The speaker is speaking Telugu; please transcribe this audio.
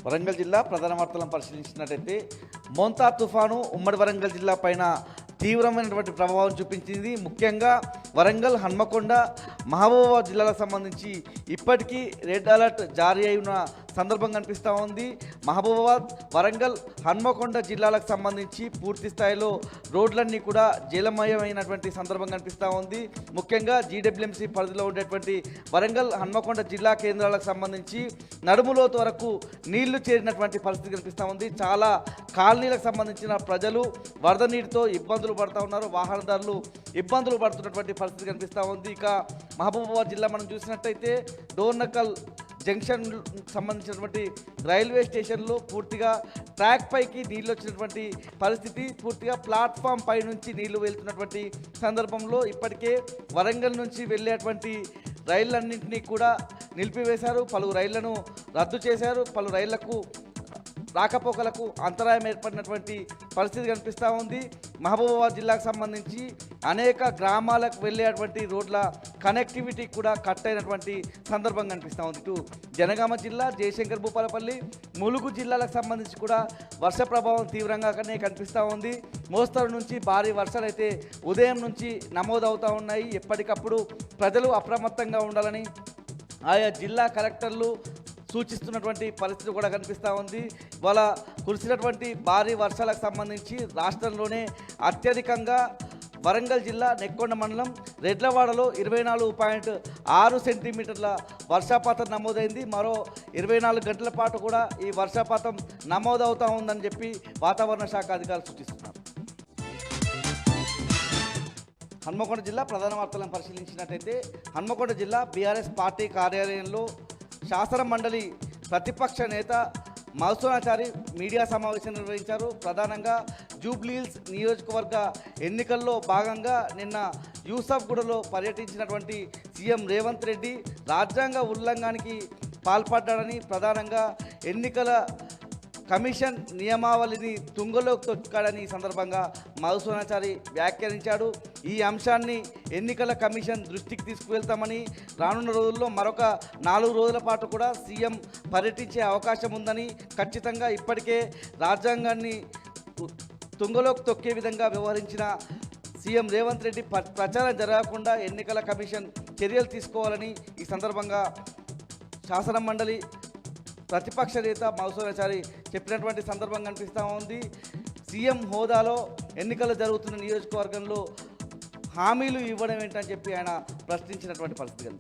వరంగల్ జిల్లా ప్రధాన వార్తలను పరిశీలించినట్టయితే మోంతా తుఫాను ఉమ్మడి వరంగల్ జిల్లా పైన తీవ్రమైనటువంటి ప్రభావం చూపించింది. ముఖ్యంగా వరంగల్, హన్మకొండ, మహబూబాబాద్ జిల్లాలకు సంబంధించి ఇప్పటికీ రెడ్ అలర్ట్ జారీ అయిన సందర్భం కనిపిస్తూ ఉంది. మహబూబాబాద్, వరంగల్, హన్మకొండ జిల్లాలకు సంబంధించి పూర్తి స్థాయిలో రోడ్లన్నీ కూడా జలమయమైనటువంటి సందర్భం కనిపిస్తూ ఉంది. ముఖ్యంగా జీడబ్ల్యూఎంసీ పరిధిలో ఉండేటువంటి వరంగల్, హన్మకొండ జిల్లా కేంద్రాలకు సంబంధించి నడుములోతు వరకు నీళ్లు చేరినటువంటి పరిస్థితి కనిపిస్తూ ఉంది. చాలా కాలనీలకు సంబంధించిన ప్రజలు వరద నీటితో ఇబ్బందులు పడుతూ ఉన్నారు. వాహనదారులు ఇబ్బందులు పడుతున్నటువంటి పరిస్థితి కనిపిస్తూ ఉంది. ఇక మహబూబాబాద్ జిల్లా మనం చూసినట్టయితే డోర్నకల్ జంక్షన్ సంబంధించినటువంటి రైల్వే స్టేషన్లో పూర్తిగా ట్రాక్ పైకి నీళ్ళు వచ్చినటువంటి పరిస్థితి, పూర్తిగా ప్లాట్ఫామ్ పై నుంచి నీళ్లు వెళ్తున్నటువంటి సందర్భంలో ఇప్పటికే వరంగల్ నుంచి వెళ్ళేటువంటి రైళ్లన్నింటినీ కూడా నిలిపివేశారు. పలు రైళ్లను రద్దు చేశారు. పలు రైళ్లకు రాకపోకలకు అంతరాయం ఏర్పడినటువంటి పరిస్థితి కనిపిస్తూ ఉంది. మహబూబాబాద్ జిల్లాకు సంబంధించి అనేక గ్రామాలకు వెళ్ళేటువంటి రోడ్ల కనెక్టివిటీ కూడా కట్ అయినటువంటి సందర్భం కనిపిస్తూ ఉంది. ఇటు జనగామ జిల్లా, జయశంకర్ భూపాలపల్లి, ములుగు జిల్లాలకు సంబంధించి కూడా వర్ష ప్రభావం తీవ్రంగానే కనిపిస్తూ ఉంది. మోస్తరు నుంచి భారీ వర్షాలు అయితే ఉదయం నుంచి నమోదవుతూ ఉన్నాయి. ఎప్పటికప్పుడు ప్రజలు అప్రమత్తంగా ఉండాలని ఆయా జిల్లా కలెక్టర్లు సూచిస్తున్నటువంటి పరిస్థితి కూడా కనిపిస్తూ ఉంది. ఇవాళ కురిసినటువంటి భారీ వర్షాలకు సంబంధించి రాష్ట్రంలోనే అత్యధికంగా వరంగల్ జిల్లా నెక్కొండ మండలం రెడ్లవాడలో 24.6 సెంటీమీటర్ల వర్షపాతం నమోదైంది. మరో 24 గంటల పాటు కూడా ఈ వర్షపాతం నమోదవుతూ ఉందని చెప్పి వాతావరణ శాఖ అధికారులు సూచిస్తున్నారు. హన్మకొండ జిల్లా ప్రధాన వార్తలను పరిశీలించినట్టయితే హన్మకొండ జిల్లా బీఆర్ఎస్ పార్టీ కార్యాలయంలో శాసన మండలి ప్రతిపక్ష నేత మధుసూదనాచారి మీడియా సమావేశం నిర్వహించారు. ప్రధానంగా జూబ్లీహిల్స్ నియోజకవర్గ ఎన్నికల్లో భాగంగా నిన్న యూసఫ్గూడలో పర్యటించినటువంటి సీఎం రేవంత్ రెడ్డి రాజ్యాంగ ఉల్లంఘనకి పాల్పడ్డాడని, ప్రధానంగా ఎన్నికల కమిషన్ నియమావళిని తుంగలోకి తొక్కాడని ఈ సందర్భంగా మధుసూదనాచారి వ్యాఖ్యానించాడు. ఈ అంశాన్ని ఎన్నికల కమిషన్ దృష్టికి తీసుకువెళ్తామని, రానున్న రోజుల్లో మరొక 4 రోజుల పాటు కూడా సీఎం పర్యటించే అవకాశం ఉందని, ఖచ్చితంగా ఇప్పటికే రాజ్యాంగాన్ని తుంగలోకి తొక్కే విధంగా వ్యవహరించిన సీఎం రేవంత్ రెడ్డి ప్రచారం జరగకుండా ఎన్నికల కమిషన్ చర్యలు తీసుకోవాలని ఈ సందర్భంగా శాసన మండలి ప్రతిపక్ష నేత మధుసూదనాచారి చెప్పినటువంటి సందర్భం కనిపిస్తూ ఉంది. సీఎం హోదాలో ఎన్నికలు జరుగుతున్న నియోజకవర్గంలో హామీలు ఇవ్వడం ఏంటని చెప్పి ఆయన ప్రశ్నించినటువంటి పరిస్థితి.